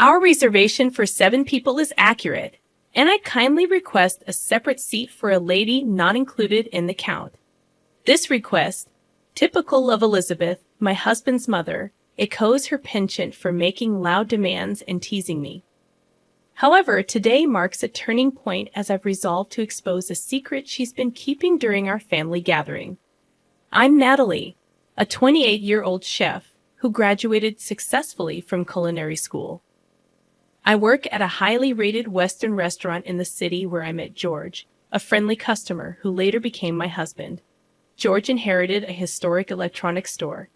Our reservation for 7 people is accurate, and I kindly request a separate seat for a lady not included in the count. This request, typical of Elizabeth, my husband's mother, echoes her penchant for making loud demands and teasing me. However, today marks a turning point as I've resolved to expose a secret she's been keeping during our family gathering. I'm Natalie, a 28-year-old chef who graduated successfully from culinary school. I work at a highly rated Western restaurant in the city where I met George, a friendly customer who later became my husband. George inherited a historic electronics store,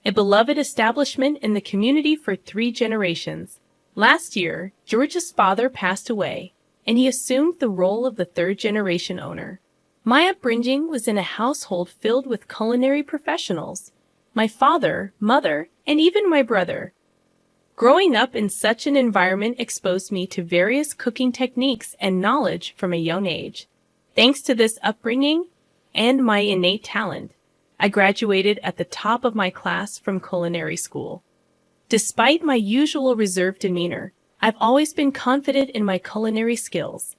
a beloved establishment in the community for 3 generations. Last year, George's father passed away, and he assumed the role of the 3rd-generation owner. My upbringing was in a household filled with culinary professionals, my father, mother, and even my brother. Growing up in such an environment exposed me to various cooking techniques and knowledge from a young age. Thanks to this upbringing and my innate talent, I graduated at the top of my class from culinary school. Despite my usual reserved demeanor, I've always been confident in my culinary skills.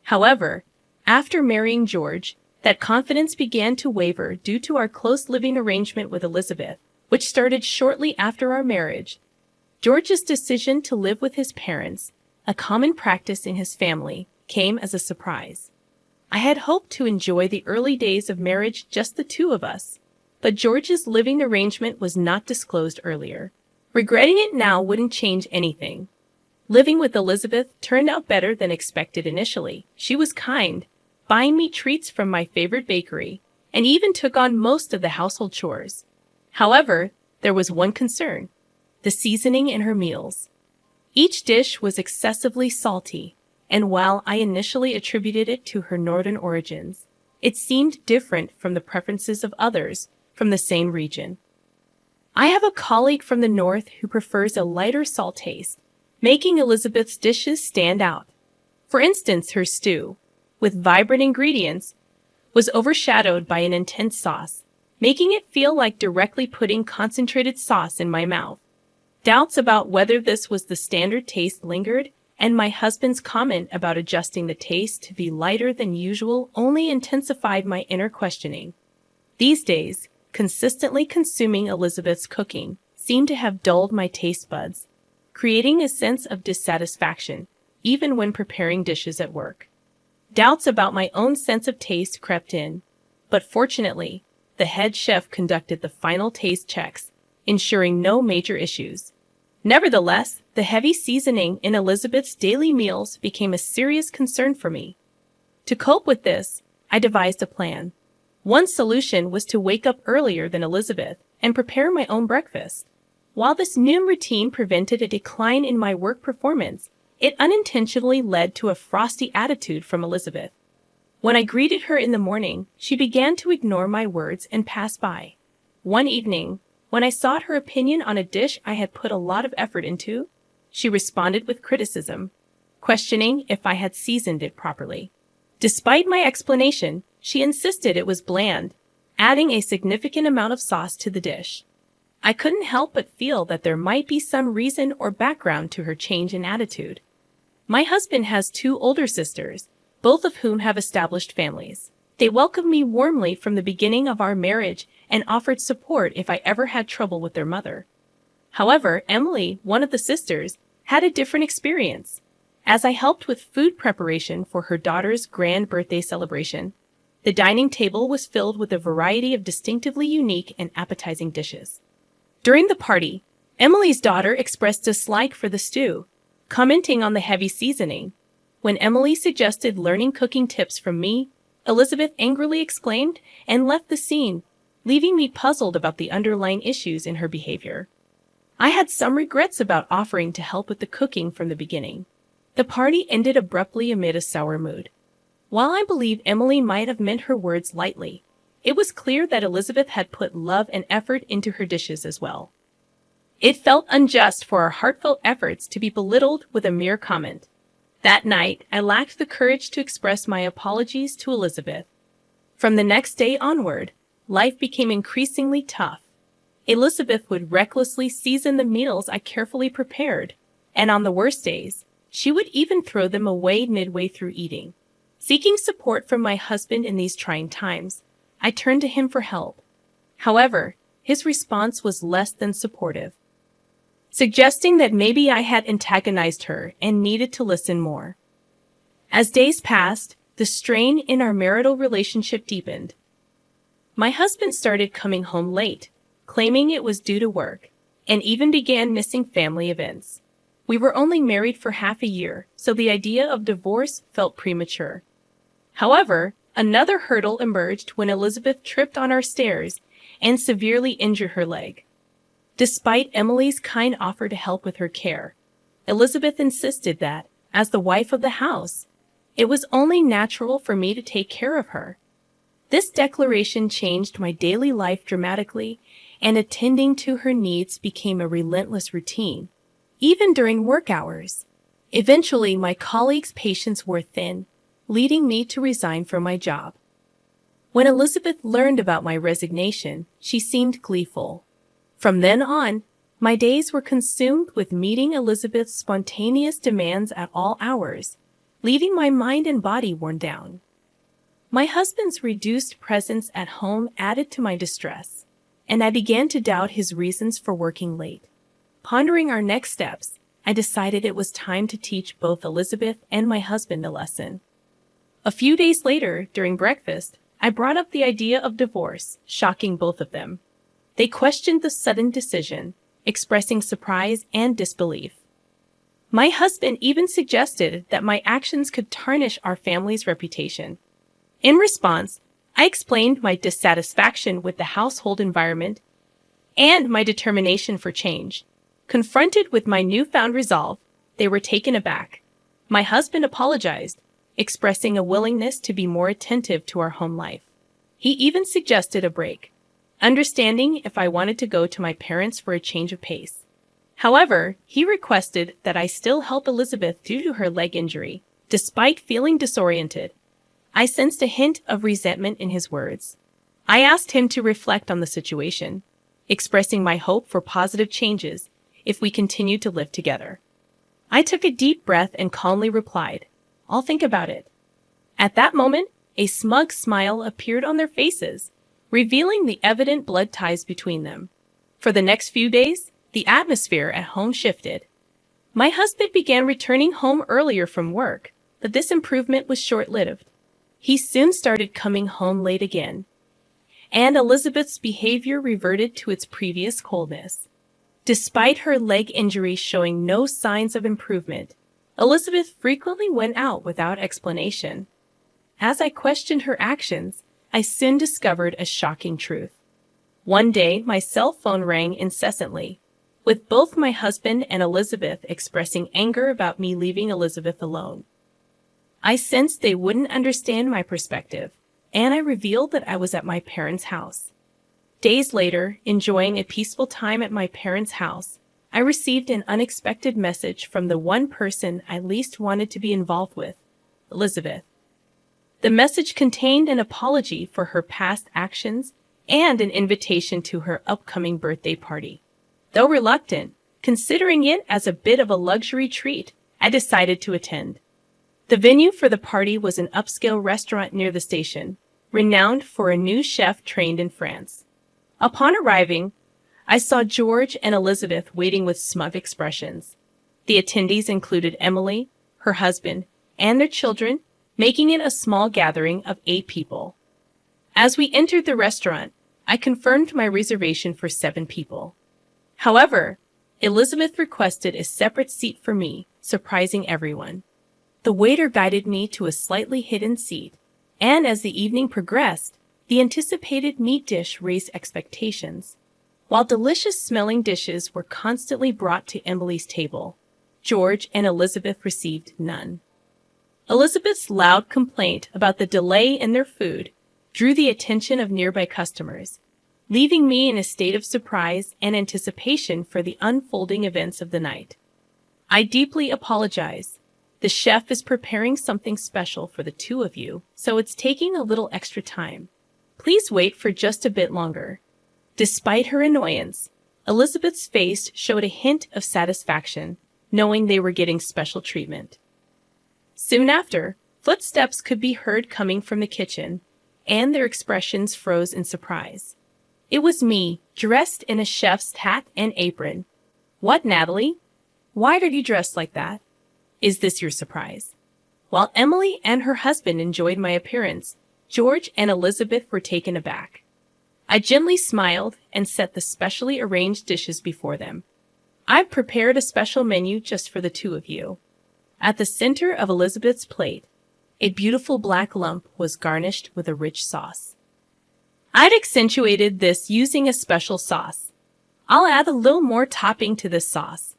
However, after marrying George, that confidence began to waver due to our close living arrangement with Elizabeth, which started shortly after our marriage. George's decision to live with his parents, a common practice in his family, came as a surprise. I had hoped to enjoy the early days of marriage just the 2 of us, but George's living arrangement was not disclosed earlier. Regretting it now wouldn't change anything. Living with Elizabeth turned out better than expected initially. She was kind, buying me treats from my favorite bakery, and even took on most of the household chores. However, there was one concern: the seasoning in her meals. Each dish was excessively salty, and while I initially attributed it to her northern origins, it seemed different from the preferences of others from the same region. I have a colleague from the north who prefers a lighter salt taste, making Elizabeth's dishes stand out. For instance, her stew, with vibrant ingredients, was overshadowed by an intense sauce, making it feel like directly putting concentrated sauce in my mouth. Doubts about whether this was the standard taste lingered, and my husband's comment about adjusting the taste to be lighter than usual only intensified my inner questioning. These days, consistently consuming Elizabeth's cooking seemed to have dulled my taste buds, creating a sense of dissatisfaction, even when preparing dishes at work. Doubts about my own sense of taste crept in, but fortunately, the head chef conducted the final taste checks, ensuring no major issues. Nevertheless, the heavy seasoning in Elizabeth's daily meals became a serious concern for me. To cope with this, I devised a plan. One solution was to wake up earlier than Elizabeth and prepare my own breakfast. While this noon routine prevented a decline in my work performance, it unintentionally led to a frosty attitude from Elizabeth. When I greeted her in the morning, she began to ignore my words and pass by. One evening, when I sought her opinion on a dish I had put a lot of effort into, she responded with criticism, questioning if I had seasoned it properly. Despite my explanation, she insisted it was bland, adding a significant amount of sauce to the dish. I couldn't help but feel that there might be some reason or background to her change in attitude. My husband has 2 older sisters, both of whom have established families. They welcomed me warmly from the beginning of our marriage and offered support if I ever had trouble with their mother. However, Emily, one of the sisters, had a different experience. As I helped with food preparation for her daughter's grand birthday celebration, the dining table was filled with a variety of distinctively unique and appetizing dishes. During the party, Emily's daughter expressed dislike for the stew, commenting on the heavy seasoning. When Emily suggested learning cooking tips from me, Elizabeth angrily exclaimed and left the scene, leaving me puzzled about the underlying issues in her behavior. I had some regrets about offering to help with the cooking from the beginning. The party ended abruptly amid a sour mood. While I believe Emily might have meant her words lightly, it was clear that Elizabeth had put love and effort into her dishes as well. It felt unjust for our heartfelt efforts to be belittled with a mere comment. That night, I lacked the courage to express my apologies to Elizabeth. From the next day onward, life became increasingly tough. Elizabeth would recklessly season the meals I carefully prepared, and on the worst days, she would even throw them away midway through eating. Seeking support from my husband in these trying times, I turned to him for help. However, his response was less than supportive, suggesting that maybe I had antagonized her and needed to listen more. As days passed, the strain in our marital relationship deepened. My husband started coming home late, claiming it was due to work, and even began missing family events. We were only married for half a year, so the idea of divorce felt premature. However, another hurdle emerged when Elizabeth tripped on our stairs and severely injured her leg. Despite Emily's kind offer to help with her care, Elizabeth insisted that, as the wife of the house, it was only natural for me to take care of her. This declaration changed my daily life dramatically, and attending to her needs became a relentless routine, even during work hours. Eventually, my colleagues' patience wore thin, leading me to resign from my job. When Elizabeth learned about my resignation, she seemed gleeful. From then on, my days were consumed with meeting Elizabeth's spontaneous demands at all hours, leaving my mind and body worn down. My husband's reduced presence at home added to my distress, and I began to doubt his reasons for working late. Pondering our next steps, I decided it was time to teach both Elizabeth and my husband a lesson. A few days later, during breakfast, I brought up the idea of divorce, shocking both of them. They questioned the sudden decision, expressing surprise and disbelief. My husband even suggested that my actions could tarnish our family's reputation. In response, I explained my dissatisfaction with the household environment and my determination for change. Confronted with my newfound resolve, they were taken aback. My husband apologized, expressing a willingness to be more attentive to our home life. He even suggested a break, understanding if I wanted to go to my parents for a change of pace. However, he requested that I still help Elizabeth due to her leg injury. Despite feeling disoriented, I sensed a hint of resentment in his words. I asked him to reflect on the situation, expressing my hope for positive changes if we continue to live together. I took a deep breath and calmly replied, "I'll think about it." At that moment, a smug smile appeared on their faces, revealing the evident blood ties between them. For the next few days, the atmosphere at home shifted. My husband began returning home earlier from work, but this improvement was short-lived. He soon started coming home late again, and Elizabeth's behavior reverted to its previous coldness. Despite her leg injury showing no signs of improvement, Elizabeth frequently went out without explanation. As I questioned her actions, I soon discovered a shocking truth. One day, my cell phone rang incessantly, with both my husband and Elizabeth expressing anger about me leaving Elizabeth alone. I sensed they wouldn't understand my perspective, and I revealed that I was at my parents' house. Days later, enjoying a peaceful time at my parents' house, I received an unexpected message from the one person I least wanted to be involved with, Elizabeth. The message contained an apology for her past actions and an invitation to her upcoming birthday party. Though reluctant, considering it as a bit of a luxury treat, I decided to attend. The venue for the party was an upscale restaurant near the station, renowned for a new chef trained in France. Upon arriving, I saw George and Elizabeth waiting with smug expressions. The attendees included Emily, her husband, and their children, making it a small gathering of 8 people. As we entered the restaurant, I confirmed my reservation for 7 people. However, Elizabeth requested a separate seat for me, surprising everyone. The waiter guided me to a slightly hidden seat, and as the evening progressed, the anticipated meat dish raised expectations. While delicious-smelling dishes were constantly brought to Emily's table, George and Elizabeth received none. Elizabeth's loud complaint about the delay in their food drew the attention of nearby customers, leaving me in a state of surprise and anticipation for the unfolding events of the night. I deeply apologize. The chef is preparing something special for the 2 of you, so it's taking a little extra time. Please wait for just a bit longer. Despite her annoyance, Elizabeth's face showed a hint of satisfaction, knowing they were getting special treatment. Soon after, footsteps could be heard coming from the kitchen, and their expressions froze in surprise. It was me, dressed in a chef's hat and apron. "What, Natalie? Why are you dressed like that? Is this your surprise?" While Emily and her husband enjoyed my appearance, George and Elizabeth were taken aback. I gently smiled and set the specially arranged dishes before them. "I've prepared a special menu just for the two of you." At the center of Elizabeth's plate, a beautiful black lump was garnished with a rich sauce. I'd accentuated this using a special sauce. "I'll add a little more topping to this sauce."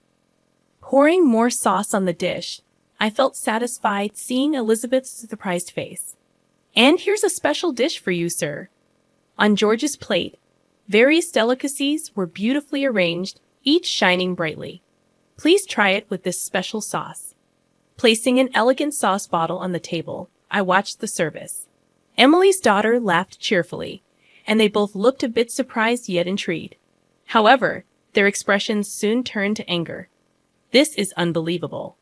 Pouring more sauce on the dish, I felt satisfied seeing Elizabeth's surprised face. "And here's a special dish for you, sir." On George's plate, various delicacies were beautifully arranged, each shining brightly. "Please try it with this special sauce." Placing an elegant sauce bottle on the table, I watched the service. Emily's daughter laughed cheerfully, and they both looked a bit surprised yet intrigued. However, their expressions soon turned to anger. "This is unbelievable.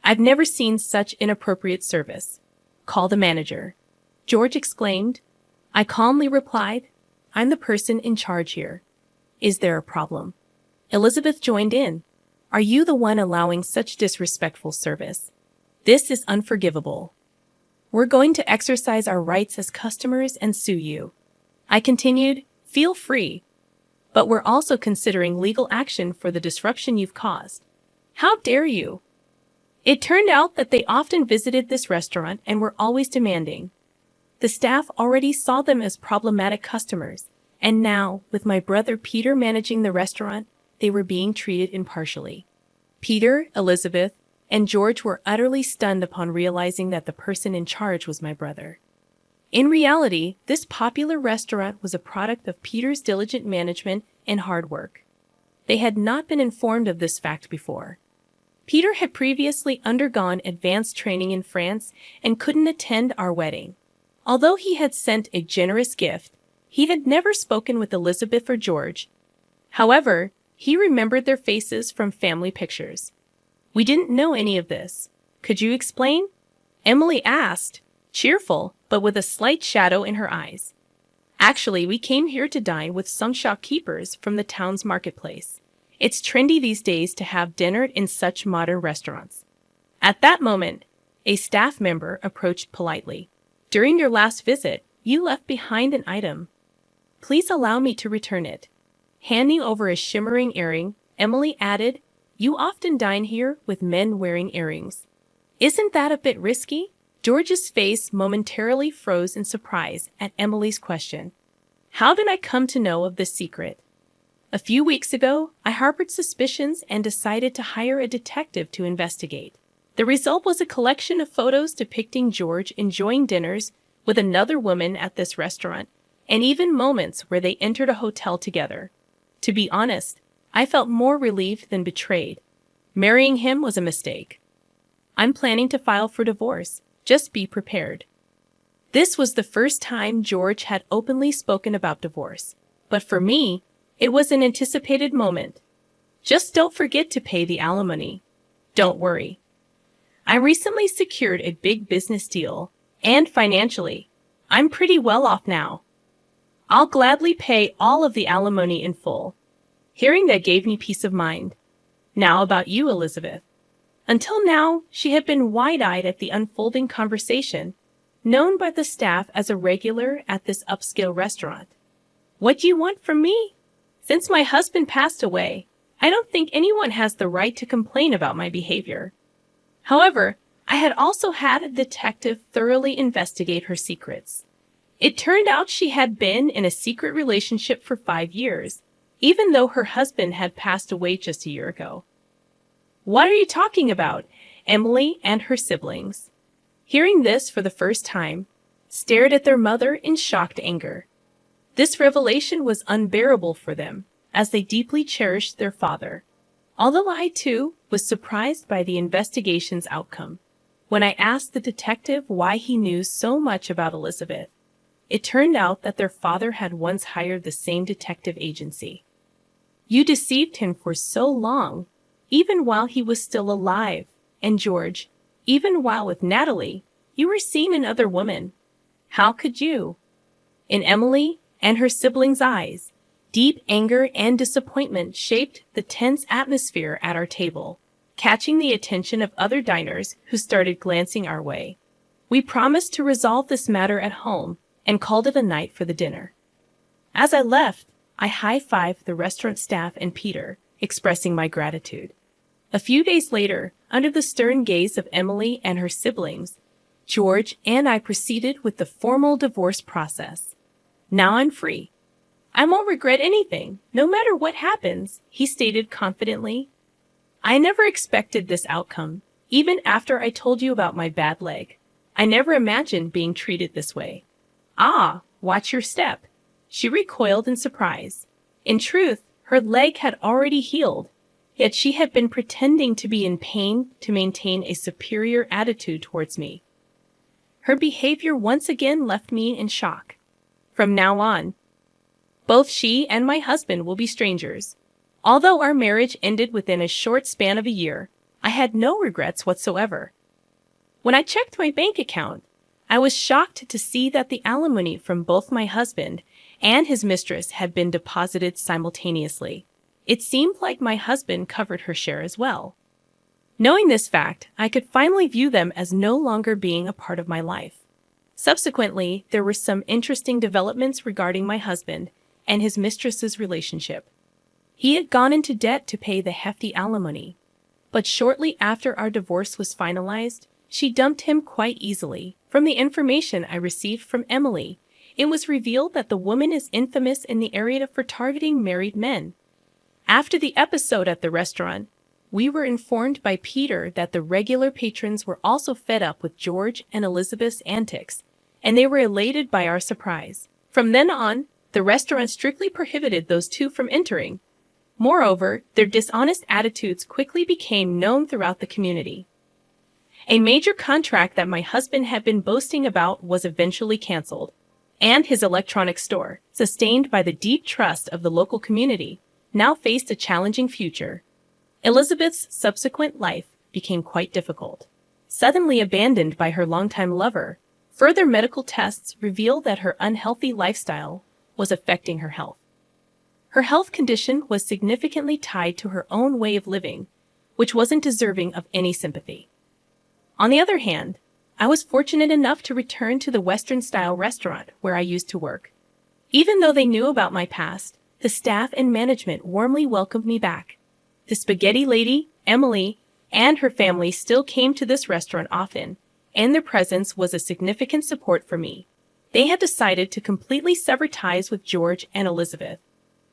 I've never seen such inappropriate service. Call the manager." George exclaimed. I calmly replied, "I'm the person in charge here. Is there a problem?" Elizabeth joined in. "Are you the one allowing such disrespectful service? This is unforgivable. We're going to exercise our rights as customers and sue you." I continued, "Feel free. But we're also considering legal action for the disruption you've caused." "How dare you?" It turned out that they often visited this restaurant and were always demanding. The staff already saw them as problematic customers, and now, with my brother Peter managing the restaurant, they were being treated impartially. Peter, Elizabeth, and George were utterly stunned upon realizing that the person in charge was my brother. In reality, this popular restaurant was a product of Peter's diligent management and hard work. They had not been informed of this fact before. Peter had previously undergone advanced training in France and couldn't attend our wedding. Although he had sent a generous gift, he had never spoken with Elizabeth or George. However, he remembered their faces from family pictures. "We didn't know any of this. Could you explain?" Emily asked, cheerful, but with a slight shadow in her eyes. "Actually, we came here to dine with some shopkeepers from the town's marketplace. It's trendy these days to have dinner in such modern restaurants." At that moment, a staff member approached politely. "During your last visit, you left behind an item. Please allow me to return it." Handing over a shimmering earring, Emily added, "You often dine here with men wearing earrings. Isn't that a bit risky?" George's face momentarily froze in surprise at Emily's question. How did I come to know of this secret? A few weeks ago, I harbored suspicions and decided to hire a detective to investigate. The result was a collection of photos depicting George enjoying dinners with another woman at this restaurant, and even moments where they entered a hotel together. To be honest, I felt more relieved than betrayed. Marrying him was a mistake. I'm planning to file for divorce. Just be prepared. This was the first time George had openly spoken about divorce, but for me, it was an anticipated moment. Just don't forget to pay the alimony. Don't worry. I recently secured a big business deal, and financially, I'm pretty well off now. I'll gladly pay all of the alimony in full. Hearing that gave me peace of mind. Now about you, Elizabeth. Until now, she had been wide-eyed at the unfolding conversation, known by the staff as a regular at this upscale restaurant. What do you want from me? Since my husband passed away, I don't think anyone has the right to complain about my behavior. However, I had also had a detective thoroughly investigate her secrets. It turned out she had been in a secret relationship for 5 years, even though her husband had passed away just a year ago. What are you talking about? Emily and her siblings, hearing this for the first time, stared at their mother in shocked anger. This revelation was unbearable for them, as they deeply cherished their father. Although I, too, was surprised by the investigation's outcome, when I asked the detective why he knew so much about Elizabeth, it turned out that their father had once hired the same detective agency. You deceived him for so long. even while he was still alive. And George, even while with Natalie, you were seen in other women. How could you? In Emily and her siblings' eyes, deep anger and disappointment shaped the tense atmosphere at our table, catching the attention of other diners who started glancing our way. We promised to resolve this matter at home and called it a night for the dinner. As I left, I high-fived the restaurant staff and Peter, expressing my gratitude. A few days later, under the stern gaze of Emily and her siblings, George and I proceeded with the formal divorce process. Now I'm free. I won't regret anything, no matter what happens, he stated confidently. I never expected this outcome, even after I told you about my bad leg. I never imagined being treated this way. Ah, watch your step. She recoiled in surprise. In truth, her leg had already healed, yet she had been pretending to be in pain to maintain a superior attitude towards me. Her behavior once again left me in shock. From now on, both she and my husband will be strangers. Although our marriage ended within a short span of a year, I had no regrets whatsoever. When I checked my bank account, I was shocked to see that the alimony from both my husband and his mistress had been deposited simultaneously. It seemed like my husband covered her share as well. Knowing this fact, I could finally view them as no longer being a part of my life. Subsequently, there were some interesting developments regarding my husband and his mistress's relationship. He had gone into debt to pay the hefty alimony, but shortly after our divorce was finalized, she dumped him quite easily. From the information I received from Emily, it was revealed that the woman is infamous in the area for targeting married men. After the episode at the restaurant, we were informed by Peter that the regular patrons were also fed up with George and Elizabeth's antics, and they were elated by our surprise. From then on, the restaurant strictly prohibited those two from entering. Moreover, their dishonest attitudes quickly became known throughout the community. A major contract that my husband had been boasting about was eventually canceled, and his electronics store, sustained by the deep trust of the local community, now faced a challenging future. Elizabeth's subsequent life became quite difficult. Suddenly abandoned by her longtime lover, further medical tests revealed that her unhealthy lifestyle was affecting her health. Her health condition was significantly tied to her own way of living, which wasn't deserving of any sympathy. On the other hand, I was fortunate enough to return to the Western-style restaurant where I used to work. Even though they knew about my past, the staff and management warmly welcomed me back. The spaghetti lady, Emily, and her family still came to this restaurant often, and their presence was a significant support for me. They had decided to completely sever ties with George and Elizabeth.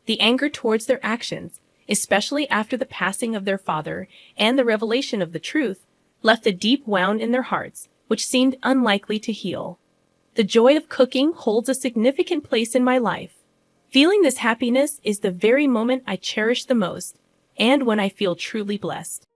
The anger towards their actions, especially after the passing of their father and the revelation of the truth, left a deep wound in their hearts, which seemed unlikely to heal. The joy of cooking holds a significant place in my life. Feeling this happiness is the very moment I cherish the most, and when I feel truly blessed.